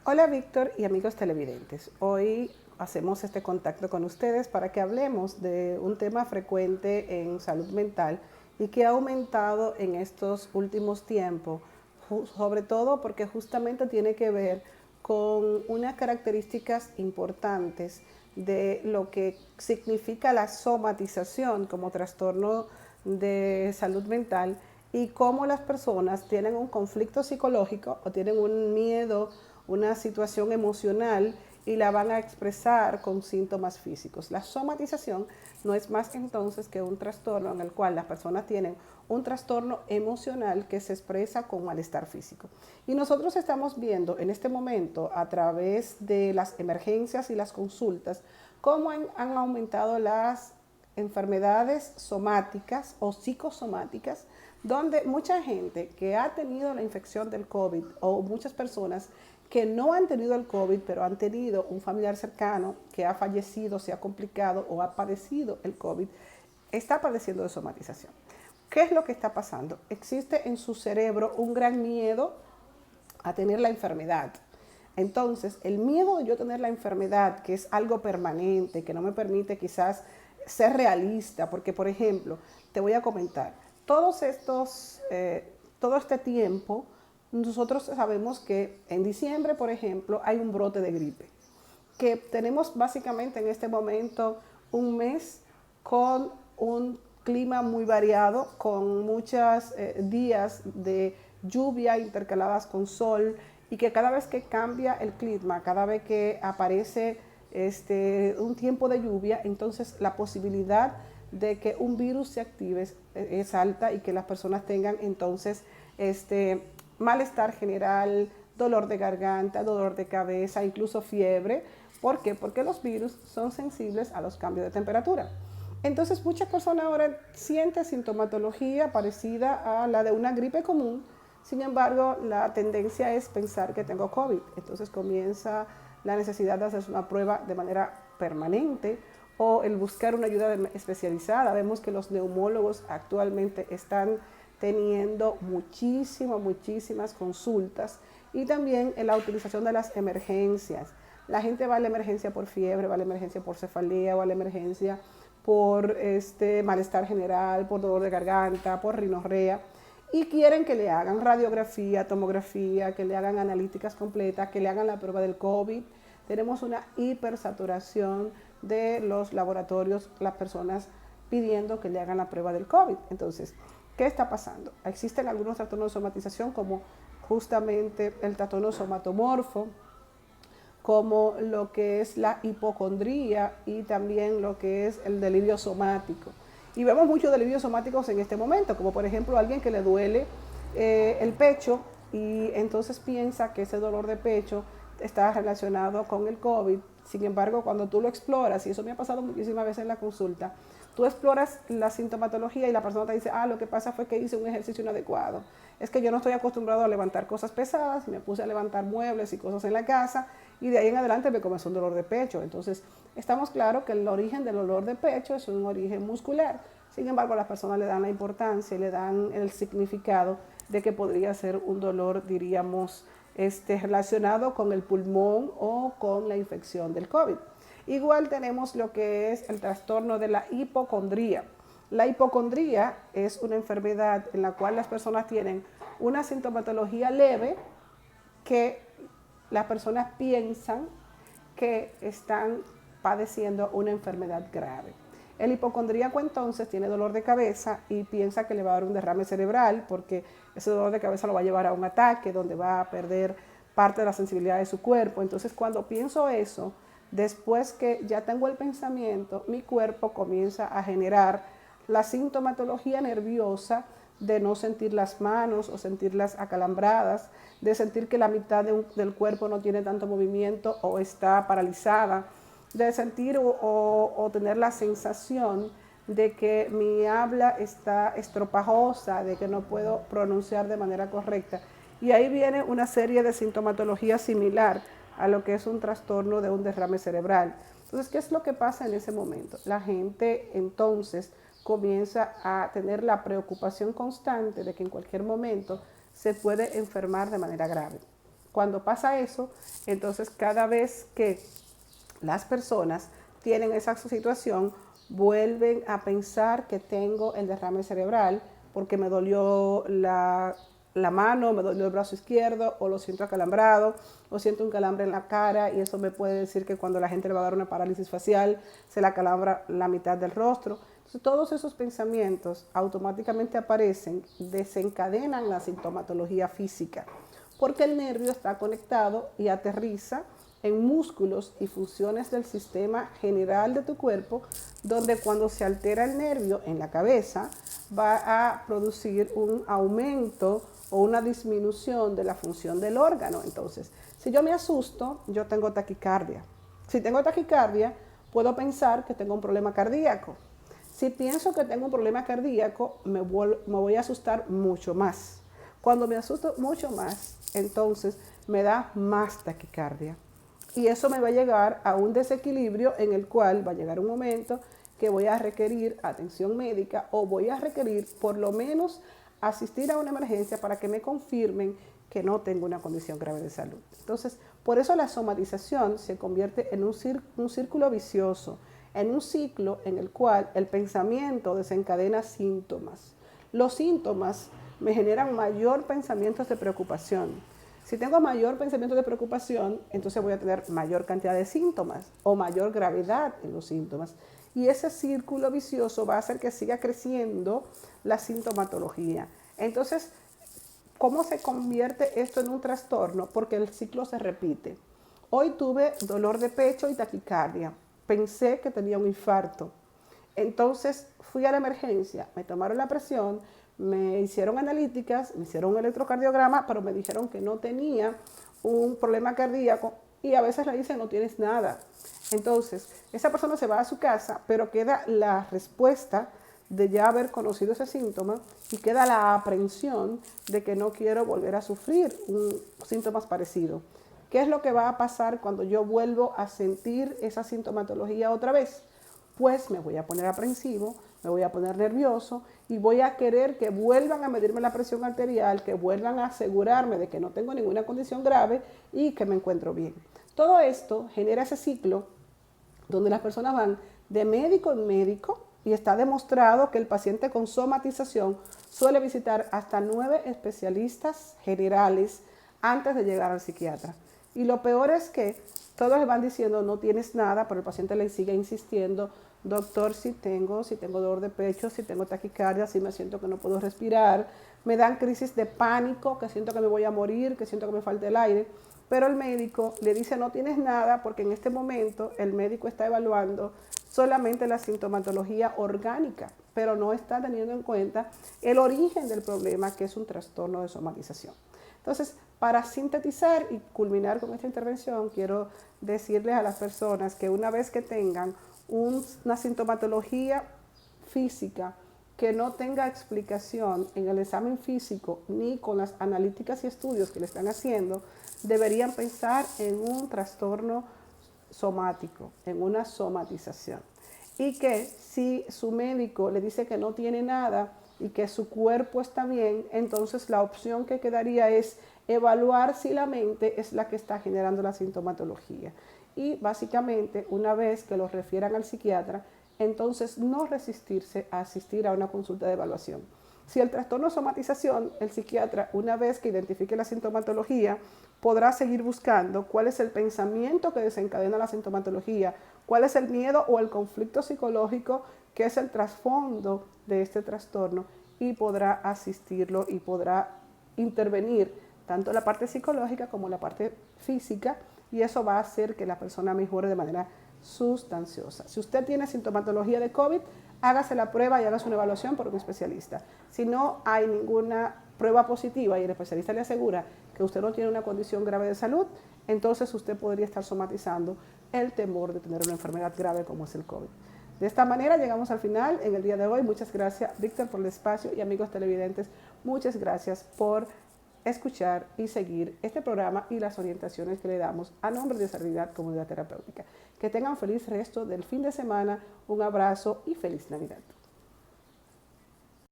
Hola Víctor y amigos televidentes. Hoy hacemos este contacto con ustedes para que hablemos de un tema frecuente en salud mental y que ha aumentado en estos últimos tiempos, sobre todo porque justamente tiene que ver con unas características importantes de lo que significa la somatización como trastorno de salud mental y cómo las personas tienen un conflicto psicológico o tienen un miedo, una situación emocional y la van a expresar con síntomas físicos. La somatización no es más entonces que un trastorno en el cual las personas tienen un trastorno emocional que se expresa con malestar físico. Y nosotros estamos viendo en este momento a través de las emergencias y las consultas cómo han aumentado las enfermedades somáticas o psicosomáticas, donde mucha gente que ha tenido la infección del COVID o muchas personas que no han tenido el COVID, pero han tenido un familiar cercano que ha fallecido, se ha complicado o ha padecido el COVID, está padeciendo de somatización. ¿Qué es lo que está pasando? Existe en su cerebro un gran miedo a tener la enfermedad. Entonces, el miedo de yo tener la enfermedad, que es algo permanente, que no me permite quizás ser realista, porque por ejemplo, te voy a comentar, todo este tiempo, nosotros sabemos que en diciembre, por ejemplo, hay un brote de gripe, que tenemos básicamente en este momento un mes con un clima muy variado, con muchos días de lluvia intercaladas con sol, y que cada vez que cambia el clima, cada vez que aparece un tiempo de lluvia, entonces la posibilidad de que un virus se active es alta y que las personas tengan entonces malestar general, dolor de garganta, dolor de cabeza, incluso fiebre. ¿Por qué? Porque los virus son sensibles a los cambios de temperatura. Entonces muchas personas ahora sienten sintomatología parecida a la de una gripe común. Sin embargo, la tendencia es pensar que tengo COVID. Entonces comienza la necesidad de hacerse una prueba de manera permanente o el buscar una ayuda especializada. Vemos que los neumólogos actualmente están teniendo muchísimas consultas, y también en la utilización de las emergencias. La gente va a la emergencia por fiebre, va a la emergencia por cefalea, va a la emergencia por malestar general, por dolor de garganta, por rinorrea, y quieren que le hagan radiografía, tomografía, que le hagan analíticas completas, que le hagan la prueba del COVID. Tenemos una hipersaturación de los laboratorios, las personas pidiendo que le hagan la prueba del COVID. Entonces, ¿qué está pasando? Existen algunos trastornos de somatización como justamente el trastorno somatomorfo, como lo que es la hipocondría y también lo que es el delirio somático. Y vemos muchos delirios somáticos en este momento, como por ejemplo alguien que le duele el pecho y entonces piensa que ese dolor de pecho está relacionado con el COVID. Sin embargo, cuando tú lo exploras, y eso me ha pasado muchísimas veces en la consulta, tú exploras la sintomatología y la persona te dice, lo que pasa fue que hice un ejercicio inadecuado. Es que yo no estoy acostumbrado a levantar cosas pesadas, me puse a levantar muebles y cosas en la casa, y de ahí en adelante me comenzó un dolor de pecho. Entonces, estamos claros que el origen del dolor de pecho es un origen muscular. Sin embargo, las personas le dan la importancia y le dan el significado de que podría ser un dolor, diríamos, relacionado con el pulmón o con la infección del COVID. Igual tenemos lo que es el trastorno de la hipocondría. La hipocondría es una enfermedad en la cual las personas tienen una sintomatología leve que las personas piensan que están padeciendo una enfermedad grave. El hipocondríaco entonces tiene dolor de cabeza y piensa que le va a dar un derrame cerebral, porque ese dolor de cabeza lo va a llevar a un ataque donde va a perder parte de la sensibilidad de su cuerpo. Entonces, cuando pienso eso, después que ya tengo el pensamiento, mi cuerpo comienza a generar la sintomatología nerviosa de no sentir las manos o sentirlas acalambradas, de sentir que la mitad del cuerpo no tiene tanto movimiento o está paralizada, de sentir o tener la sensación de que mi habla está estropajosa, de que no puedo pronunciar de manera correcta. Y ahí viene una serie de sintomatología similar a lo que es un trastorno de un derrame cerebral. Entonces, ¿qué es lo que pasa en ese momento? La gente entonces comienza a tener la preocupación constante de que en cualquier momento se puede enfermar de manera grave. Cuando pasa eso, entonces cada vez que las personas tienen esa situación, vuelven a pensar que tengo el derrame cerebral porque me dolió la mano, me dolió el brazo izquierdo, o lo siento acalambrado, o siento un calambre en la cara, y eso me puede decir que cuando la gente le va a dar una parálisis facial, se le acalambra la mitad del rostro. Entonces, todos esos pensamientos automáticamente aparecen, desencadenan la sintomatología física, porque el nervio está conectado y aterriza en músculos y funciones del sistema general de tu cuerpo, donde cuando se altera el nervio en la cabeza, va a producir un aumento o una disminución de la función del órgano. Entonces, si yo me asusto, yo tengo taquicardia. Si tengo taquicardia, puedo pensar que tengo un problema cardíaco. Si pienso que tengo un problema cardíaco, me voy a asustar mucho más. Cuando me asusto mucho más, entonces me da más taquicardia. Y eso me va a llegar a un desequilibrio en el cual va a llegar un momento que voy a requerir atención médica, o voy a requerir por lo menos asistir a una emergencia para que me confirmen que no tengo una condición grave de salud. Entonces, por eso la somatización se convierte en un círculo vicioso, en un ciclo en el cual el pensamiento desencadena síntomas. Los síntomas me generan mayor pensamientos de preocupación. Si tengo mayor pensamiento de preocupación, entonces voy a tener mayor cantidad de síntomas o mayor gravedad en los síntomas. Y ese círculo vicioso va a hacer que siga creciendo la sintomatología. Entonces, ¿cómo se convierte esto en un trastorno? Porque el ciclo se repite. Hoy tuve dolor de pecho y taquicardia. Pensé que tenía un infarto. Entonces fui a la emergencia, me tomaron la presión, me hicieron analíticas, me hicieron un electrocardiograma, pero me dijeron que no tenía un problema cardíaco, y a veces le dicen no tienes nada. Entonces, esa persona se va a su casa, pero queda la respuesta de ya haber conocido ese síntoma, y queda la aprensión de que no quiero volver a sufrir síntomas parecidos. ¿Qué es lo que va a pasar cuando yo vuelvo a sentir esa sintomatología otra vez? Pues me voy a poner aprensivo, me voy a poner nervioso, y voy a querer que vuelvan a medirme la presión arterial, que vuelvan a asegurarme de que no tengo ninguna condición grave y que me encuentro bien. Todo esto genera ese ciclo donde las personas van de médico en médico, y está demostrado que el paciente con somatización suele visitar hasta 9 especialistas generales antes de llegar al psiquiatra. Y lo peor es que todos le van diciendo no tienes nada, pero el paciente le sigue insistiendo: doctor, si tengo dolor de pecho, si tengo taquicardia, si me siento que no puedo respirar, me dan crisis de pánico, que siento que me voy a morir, que siento que me falta el aire. Pero el médico le dice no tienes nada, porque en este momento el médico está evaluando solamente la sintomatología orgánica, pero no está teniendo en cuenta el origen del problema, que es un trastorno de somatización. Entonces, para sintetizar y culminar con esta intervención, quiero decirles a las personas que una vez que tengan una sintomatología física que no tenga explicación en el examen físico ni con las analíticas y estudios que le están haciendo, deberían pensar en un trastorno somático, en una somatización. Y que si su médico le dice que no tiene nada y que su cuerpo está bien, entonces la opción que quedaría es evaluar si la mente es la que está generando la sintomatología. Y básicamente, una vez que lo refieran al psiquiatra, entonces no resistirse a asistir a una consulta de evaluación. Si el trastorno es somatización, el psiquiatra, una vez que identifique la sintomatología, podrá seguir buscando cuál es el pensamiento que desencadena la sintomatología, cuál es el miedo o el conflicto psicológico que es el trasfondo de este trastorno, y podrá asistirlo y podrá intervenir tanto la parte psicológica como la parte física, y eso va a hacer que la persona mejore de manera sustanciosa. Si usted tiene sintomatología de COVID, hágase la prueba y hágase una evaluación por un especialista. Si no hay ninguna prueba positiva y el especialista le asegura que usted no tiene una condición grave de salud, entonces usted podría estar somatizando el temor de tener una enfermedad grave como es el COVID. De esta manera llegamos al final en el día de hoy. Muchas gracias, Víctor, por el espacio, y amigos televidentes, muchas gracias por escuchar y seguir este programa y las orientaciones que le damos a nombre de Serenidad Comunidad Terapéutica. Que tengan feliz resto del fin de semana, un abrazo y feliz Navidad.